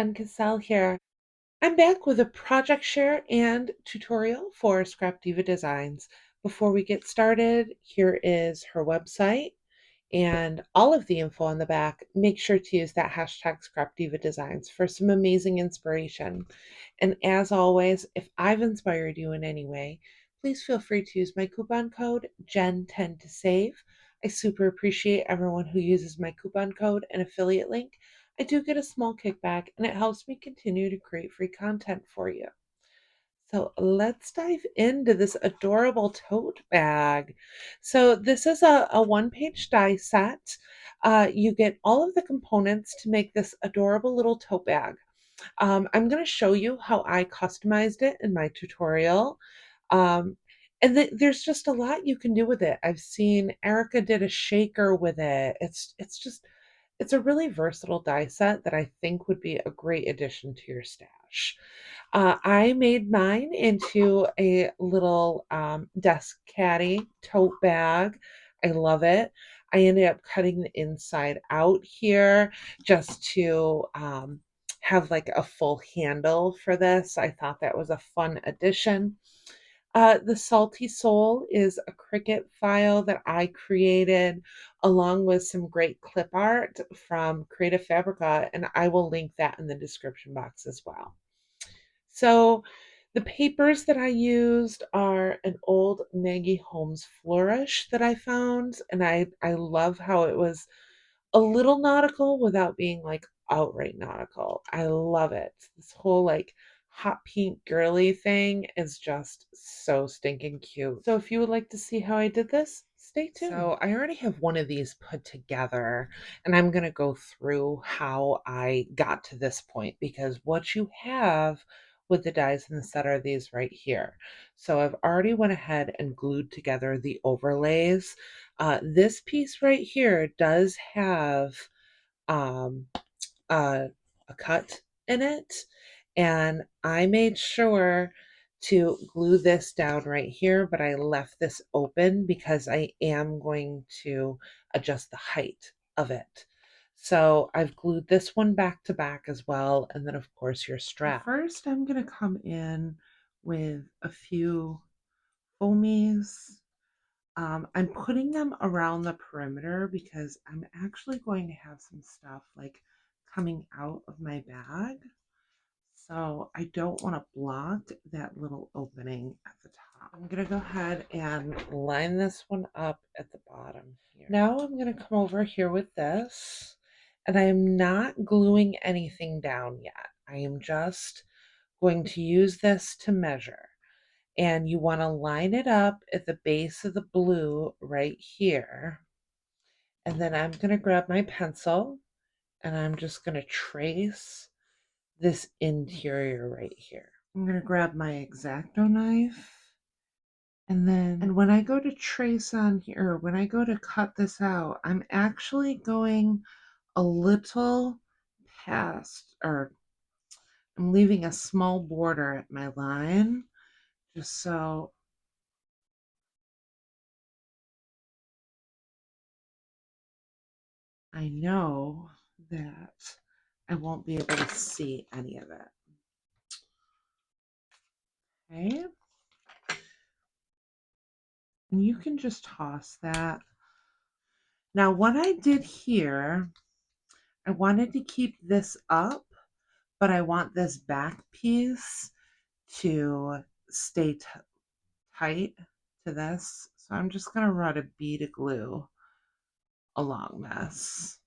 Jen Cassell here. I'm back with a project share and tutorial for Scrap Diva Designs. Before we get started, here is her website and all of the info on the back. Make sure to use that hashtag Scrap Diva Designs for some amazing inspiration. And as always, if I've inspired you in any way, please feel free to use my coupon code GEN10 to save. I super appreciate everyone who uses my coupon code and affiliate link. I do get a small kickback and it helps me continue to create free content for you. So let's dive into this adorable tote bag. So this is a one-page die set. You get all of the components to make this adorable little tote bag. I'm going to show you how I customized it in my tutorial. Um, and there's just a lot you can do with it. I've seen Erica did a shaker with it. It's a really versatile die set that I think would be a great addition to your stash. I made mine into a little desk caddy tote bag. I love it. I ended up cutting the inside out here just to have like a full handle for this. I thought that was a fun addition. The Salty Soul is a Cricut file that I created along with some great clip art from Creative Fabrica, and I will link that in the description box as well. So the papers that I used are an old Maggie Holmes Flourish that I found, and I love how it was a little nautical without being like outright nautical. I love it. This whole like hot pink girly thing is just so stinking cute. So if you would like to see how I did this, stay tuned. So I already have one of these put together and I'm going to go through how I got to this point because what you have with the dies in the set are these right here. So I've already went ahead and glued together the overlays. This piece right here does have um, a, a cut in it, and I made sure to glue this down right here, but I left this open because I am going to adjust the height of it. So I've glued this one back to back as well, and then of course your strap. First, I'm going to come in with a few foamies. I'm putting them around the perimeter because I'm actually going to have some stuff like coming out of my bag. So I don't want to block that little opening at the top. I'm going to go ahead and line this one up at the bottom here. Now I'm going to come over here with this, and I am not gluing anything down yet. I am just going to use this to measure. And you want to line it up at the base of the blue right here. And then I'm going to grab my pencil and I'm just going to trace this interior right here. I'm going to grab my X-Acto knife. And when I go to trace on here, when I go to cut this out, I'm actually going a little past, or I'm leaving a small border at my line, just so I know that I won't be able to see any of it. Okay. And you can just toss that. Now, what I did here, I wanted to keep this up, but I want this back piece to stay tight to this. So I'm just going to run a bead of glue along this,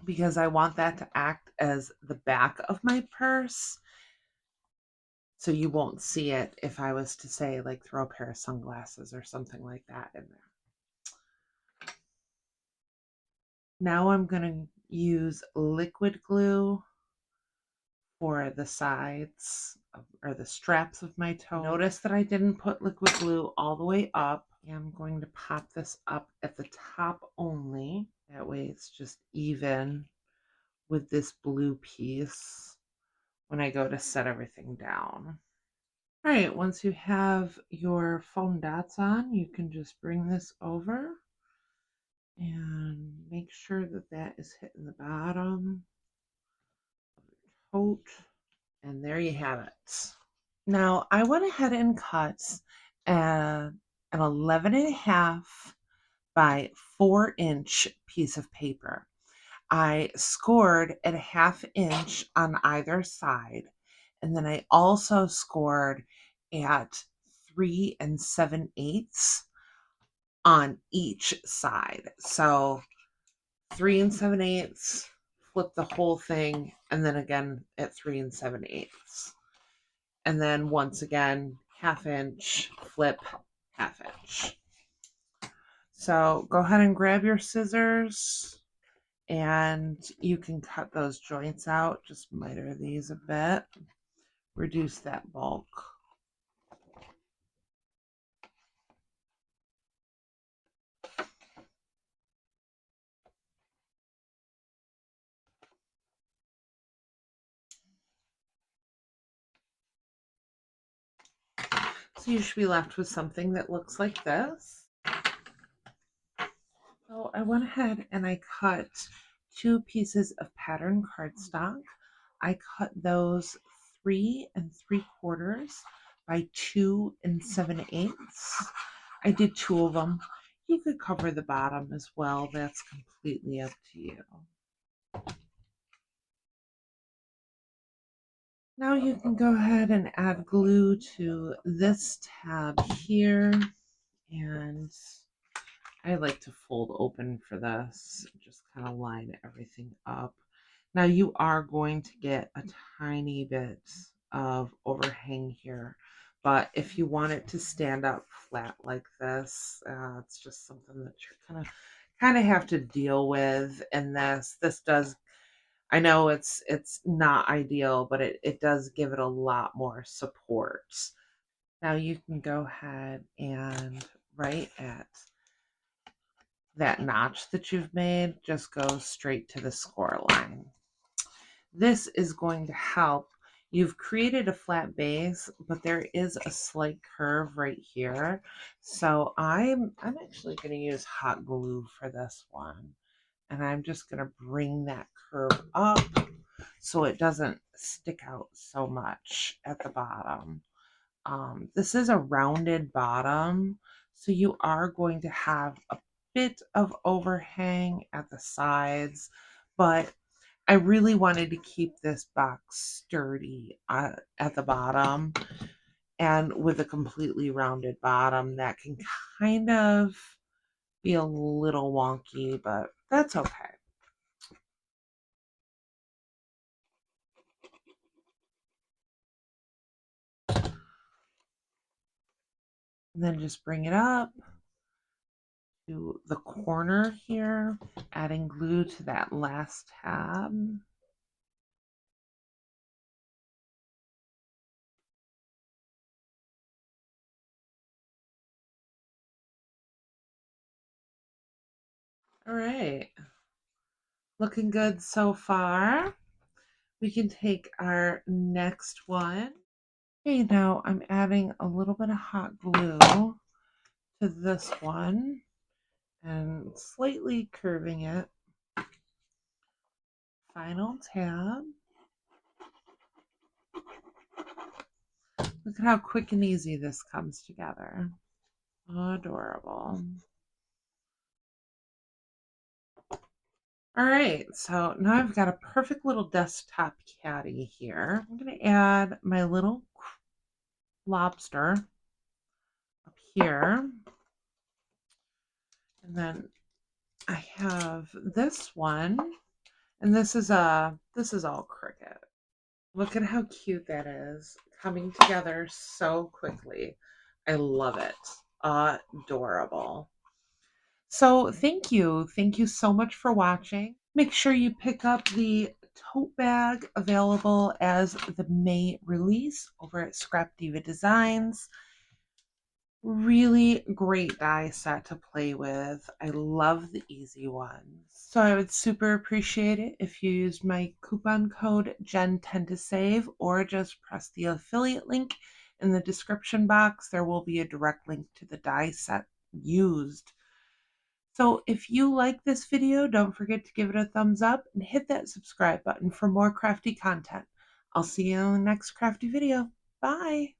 because I want that to act as the back of my purse. So you won't see it if I was to say like throw a pair of sunglasses or something like that in there. Now I'm going to use liquid glue for the sides or the straps of my tote. Notice that I didn't put liquid glue all the way up. I'm going to pop this up at the top only. That way it's just even with this blue piece when I go to set everything down. All right, once you have your foam dots on, you can just bring this over And make sure that that is hitting the bottom of your tote. And there you have it. Now I went ahead and cut an 11.5 by 4-inch piece of paper. I scored at a 1/2 inch on either side, and then I also scored at 3 7/8 on each side. So 3 7/8, flip the whole thing, and then again at 3 7/8. And then once again, 1/2 inch, flip, 1/2 inch. So go ahead and grab your scissors and you can cut those joints out. Just miter these a bit, reduce that bulk. So you should be left with something that looks like this. So I went ahead and I cut 2 pieces of pattern cardstock. I cut those 3 3/4 by 2 7/8. I did 2 of them. You could cover the bottom as well. That's completely up to you. Now you can go ahead and add glue to this tab here, and I like to fold open for this, just kind of line everything up. Now you are going to get a tiny bit of overhang here, but if you want it to stand up flat like this, it's just something that you're kind of have to deal with. And this does, I know it's not ideal, but it does give it a lot more support. Now you can go ahead and right at that notch that you've made, just go straight to the score line. This is going to help. You've created a flat base, but there is a slight curve right here. So I'm actually going to use hot glue for this one. And I'm just going to bring that curve up so it doesn't stick out so much at the bottom. This is a rounded bottom, so you are going to have a bit of overhang at the sides, but I really wanted to keep this box sturdy at the bottom, and with a completely rounded bottom that can kind of be a little wonky, but that's okay. And then just bring it up to the corner here, adding glue to that last tab. All right, looking good so far. We can take our next one. Okay, now I'm adding a little bit of hot glue to this one and slightly curving it. Final tab. Look at how quick and easy this comes together. Adorable. All right, so now I've got a perfect little desktop caddy here. I'm going to add my little lobster up here. And then I have this one, and this is all Cricut. Look at how cute that is, coming together so quickly. I love it. Adorable. So thank you. Thank you so much for watching. Make sure you pick up the tote bag available as the May release over at Scrap Diva Designs. Really great die set to play with. I love the easy ones. So I would super appreciate it if you used my coupon code GEN10 to save, or just press the affiliate link in the description box. There will be a direct link to the die set used. So if you like this video, don't forget to give it a thumbs up and hit that subscribe button for more crafty content. I'll see you in the next crafty video. Bye!